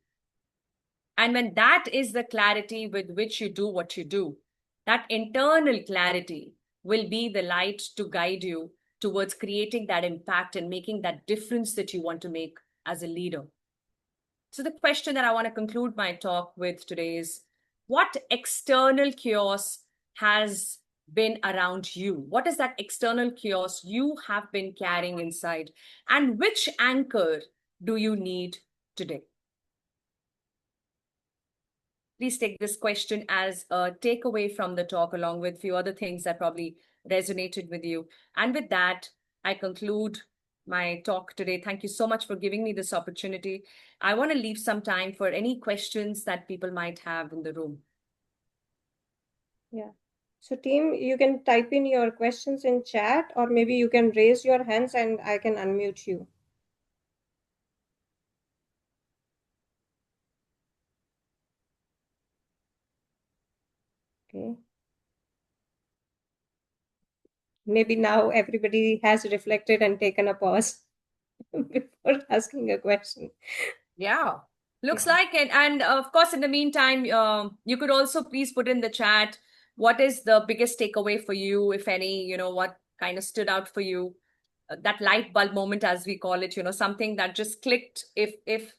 And when that is the clarity with which you do what you do, that internal clarity will be the light to guide you towards creating that impact and making that difference that you want to make as a leader. So the question that I want to conclude my talk with today is, what external chaos has been around you? What is that external chaos you have been carrying inside? And which anchor do you need today? Please take this question as a takeaway from the talk, along with a few other things that probably resonated with you. And with that, I conclude my talk today. Thank you so much for giving me this opportunity. I want to leave some time for any questions that people might have in the room. Yeah. So team, you can type in your questions in chat, or maybe you can raise your hands and I can unmute you. Okay. Maybe now everybody has reflected and taken a pause before asking a question. Yeah, looks Yeah. like it. And of course, in the meantime, you could also please put in the chat, what is the biggest takeaway for you, if any, what kind of stood out for you? That light bulb moment, as we call it, something that just clicked. If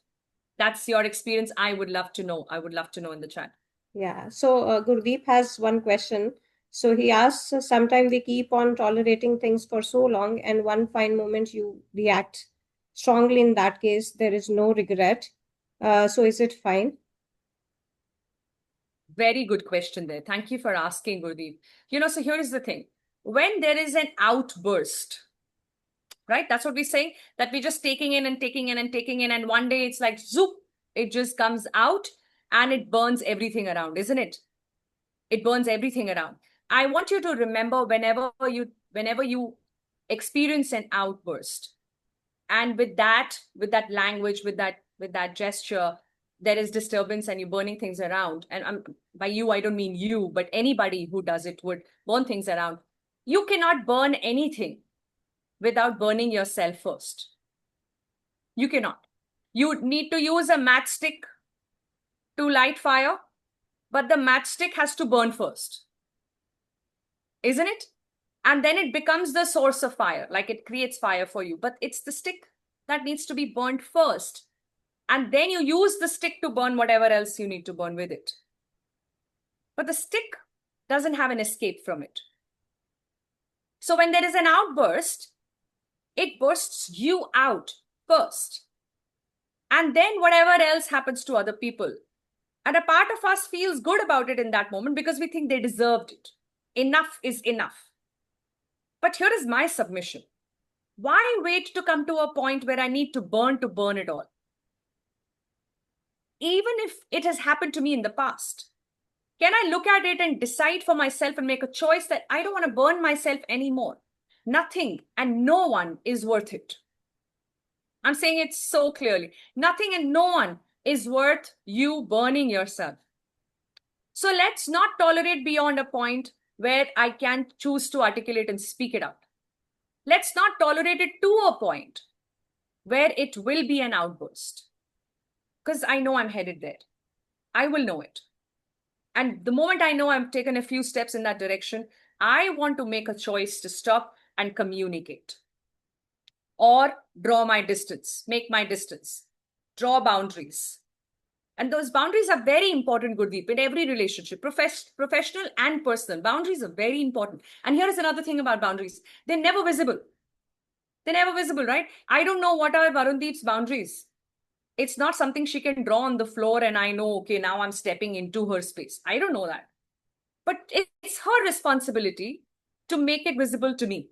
that's your experience, I would love to know. I would love to know in the chat. Yeah. So Gurdeep has one question. So he asks, sometimes we keep on tolerating things for so long, and one fine moment you react strongly. In that case, there is no regret. So is it fine? Very good question there. Thank you for asking, Gurdeep. So here is the thing. When there is an outburst, right? That's what we're saying, that we're just taking in and taking in and taking in. And one day it's like, zoop, it just comes out and it burns everything around, isn't it? It burns everything around. I want you to remember whenever you experience an outburst, and with that language, with that gesture, there is disturbance and you're burning things around. And by you, I don't mean you, but anybody who does it would burn things around. You cannot burn anything without burning yourself first. You cannot. You need to use a matchstick to light fire, but the matchstick has to burn first, isn't it? And then it becomes the source of fire, like it creates fire for you. But it's the stick that needs to be burned first. And then you use the stick to burn whatever else you need to burn with it. But the stick doesn't have an escape from it. So when there is an outburst, it bursts you out first. And then whatever else happens to other people. And a part of us feels good about it in that moment because we think they deserved it. Enough is enough. But here is my submission. Why wait to come to a point where I need to burn it all? Even if it has happened to me in the past, can I look at it and decide for myself and make a choice that I don't want to burn myself anymore? Nothing and no one is worth it. I'm saying it so clearly. Nothing and no one is worth you burning yourself. So let's not tolerate beyond a point where I can't choose to articulate and speak it out. Let's not tolerate it to a point where it will be an outburst. Because I know I'm headed there. I will know it. And the moment I know I've taken a few steps in that direction, I want to make a choice to stop and communicate. Or draw my distance, make my distance, draw boundaries. And those boundaries are very important, Gurdeep, in every relationship, professional and personal. Boundaries are very important. And here is another thing about boundaries. They're never visible. They're never visible, right? I don't know what are Varundeep's boundaries. It's not something she can draw on the floor and I know, okay, now I'm stepping into her space. I don't know that. But it's her responsibility to make it visible to me.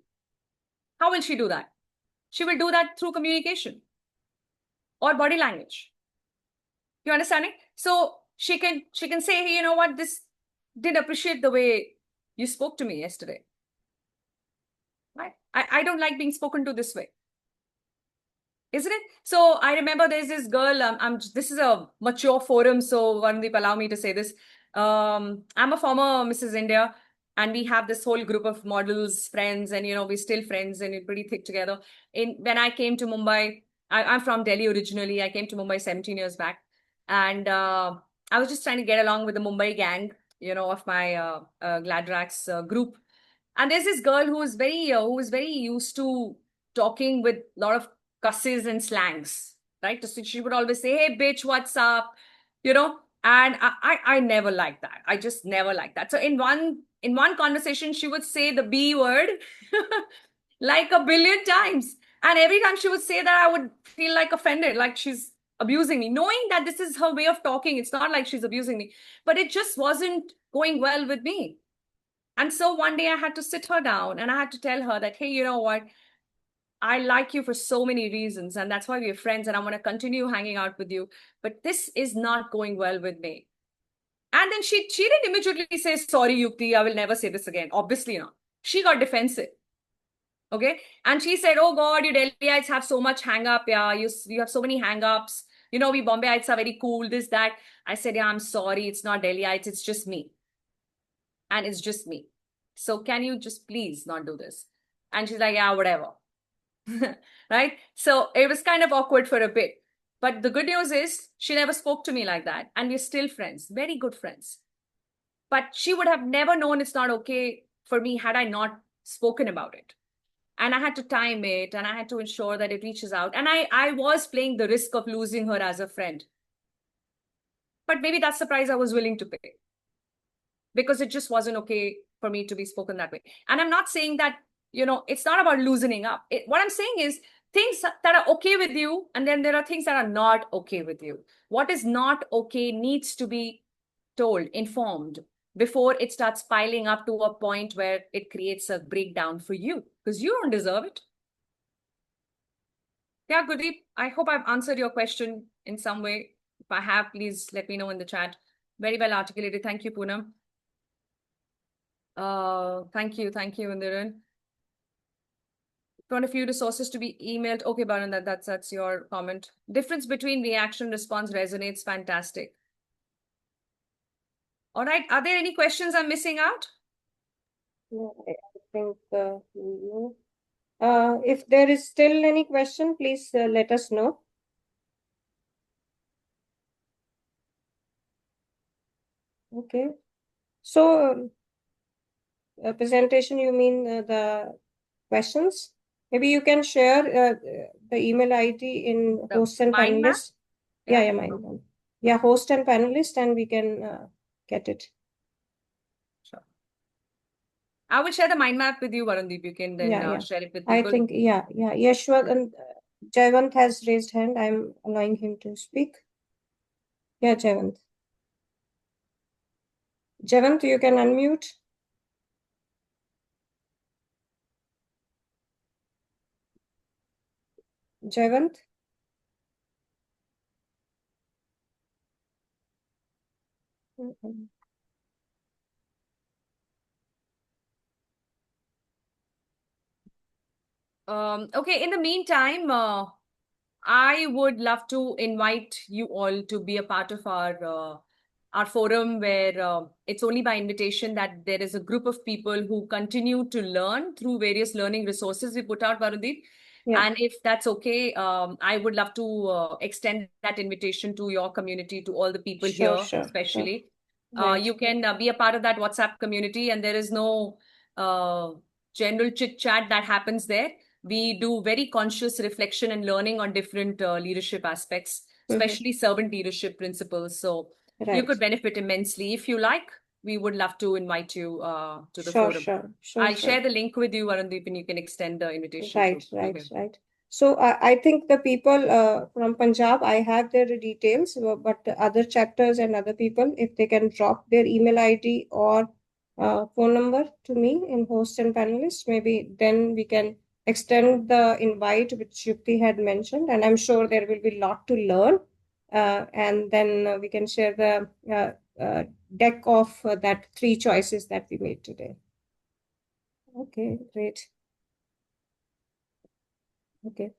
How will she do that? She will do that through communication or body language. You understand it? So she can say, hey, you know what, this didn't appreciate the way you spoke to me yesterday. Right? I don't like being spoken to this way. Isn't it? So I remember there's this girl, this is a mature forum, so Varundeep, allow me to say this. I'm a former Mrs. India, and we have this whole group of models, friends, and we're still friends and we're pretty thick together. When I came to Mumbai, I'm from Delhi originally. I came to Mumbai 17 years back, and I was just trying to get along with the Mumbai gang, of my Gladrax group. And there's this girl who is very used to talking with a lot of cusses and slangs, right? So she would always say, "Hey, bitch, what's up?" And I never liked that. I just never liked that. So in one conversation, she would say the B word like a billion times. And every time she would say that, I would feel like offended, like she's abusing me, knowing that this is her way of talking. It's not like she's abusing me, but it just wasn't going well with me. And so one day I had to sit her down and I had to tell her that, hey, you know what? I like you for so many reasons, and that's why we're friends, and I want to continue hanging out with you. But this is not going well with me. And then she didn't immediately say, sorry, Yukti, I will never say this again. Obviously not. She got defensive. Okay. And she said, oh God, you Delhiites have so much hang up. Yeah. You have so many hang ups. You know, we Bombayites are very cool, this, that. I said, yeah, I'm sorry. It's not Delhiites. It's just me. And it's just me. So can you just please not do this? And she's like, yeah, whatever. Right? So it was kind of awkward for a bit. But the good news is she never spoke to me like that. And we're still friends, very good friends. But she would have never known it's not okay for me had I not spoken about it. And I had to time it and I had to ensure that it reaches out. And I was playing the risk of losing her as a friend. But maybe that's the price I was willing to pay, because it just wasn't okay for me to be spoken that way. And I'm not saying that, you know, it's not about loosening up. What I'm saying is things that are okay with you, and then there are things that are not okay with you. What is not okay needs to be told, informed, before it starts piling up to a point where it creates a breakdown for you, because you don't deserve it. Yeah, Gurdeep, I hope I've answered your question in some way. If I have, please let me know in the chat. Very well articulated. Thank you, Poonam. Thank you, Indiran. Want a few resources to be emailed. Okay, Baran, that's your comment. Difference between reaction response resonates. Fantastic. All right. Are there any questions I'm missing out? No, I think no. If there is still any question, please let us know. Okay. So, presentation, you mean the questions? Maybe you can share the email ID in The host and mind map? panelists. Yeah, mind map. Yeah, host and panelist, and we can get it. Sure. I will share the mind map with you, Varundeep. You can then share it with people. I think, Yashwant and Jayant has raised hand. I'm allowing him to speak. Yeah, Jayant. Jayant, you can unmute. Jayant? Okay, in the meantime, I would love to invite you all to be a part of our forum, where it's only by invitation that there is a group of people who continue to learn through various learning resources we put out, Varundeep. Yeah. And if that's okay, I would love to extend that invitation to your community, to all the people here, especially. Right. You can be a part of that WhatsApp community, and there is no general chit chat that happens there. We do very conscious reflection and learning on different leadership aspects, especially servant leadership principles. So you could benefit immensely. If you like, we would love to invite you to the forum. I'll share the link with you, Varundeep, and you can extend the invitation. Right. So I think the people from Punjab, I have their details, but the other chapters and other people, if they can drop their email ID or phone number to me in host and panelists, maybe then we can extend the invite which Yukti had mentioned, and I'm sure there will be a lot to learn. And then we can share the deck of that 3 choices that we made today. Okay, great. Okay.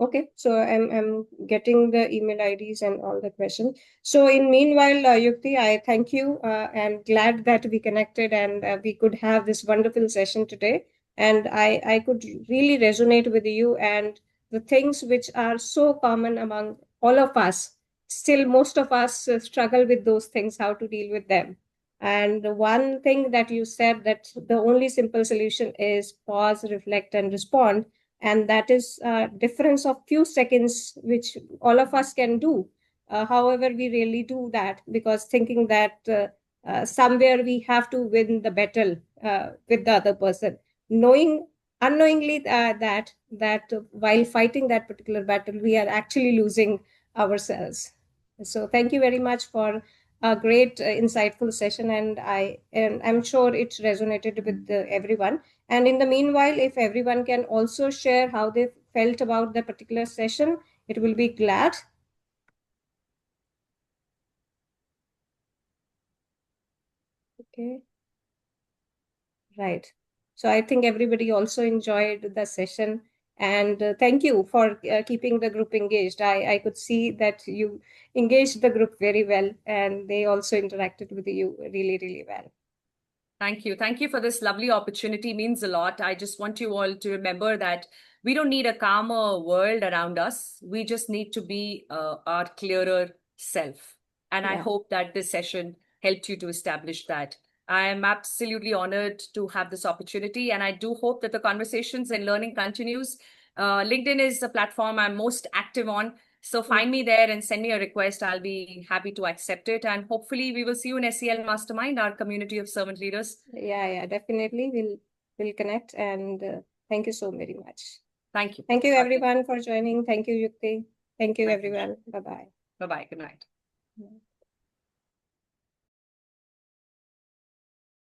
Okay, so I'm getting the email IDs and all the questions. So in meanwhile, Yukti, I thank you and glad that we connected and we could have this wonderful session today. And I could really resonate with you and the things which are so common among all of us. Still, most of us struggle with those things, how to deal with them. And one thing that you said that the only simple solution is pause, reflect, and respond, and that is a difference of few seconds which all of us can do. However, we really do that because thinking that somewhere we have to win the battle with the other person, knowing unknowingly that while fighting that particular battle we are actually losing ourselves. So thank you very much for a great, insightful session, and I'm sure it resonated with everyone. And in the meanwhile, if everyone can also share how they felt about the particular session, it will be glad. Okay. Right. So I think everybody also enjoyed the session, and thank you for keeping the group engaged. I could see that you engaged the group very well, and they also interacted with you really, really well. Thank you. Thank you for this lovely opportunity. It means a lot. I just want you all to remember that we don't need a calmer world around us. We just need to be our clearer self. And I Yeah. hope that this session helped you to establish that. I am absolutely honored to have this opportunity. And I do hope that the conversations and learning continues. LinkedIn is the platform I'm most active on. So find me there and send me a request. I'll be happy to accept it. And hopefully we will see you in SEL Mastermind, our community of servant leaders. Yeah, definitely. We'll connect, and thank you so very much. Thank you. Thank you, Okay. everyone, for joining. Thank you, Yukti. Thank you, My everyone. Bye-bye. Bye-bye. Good night.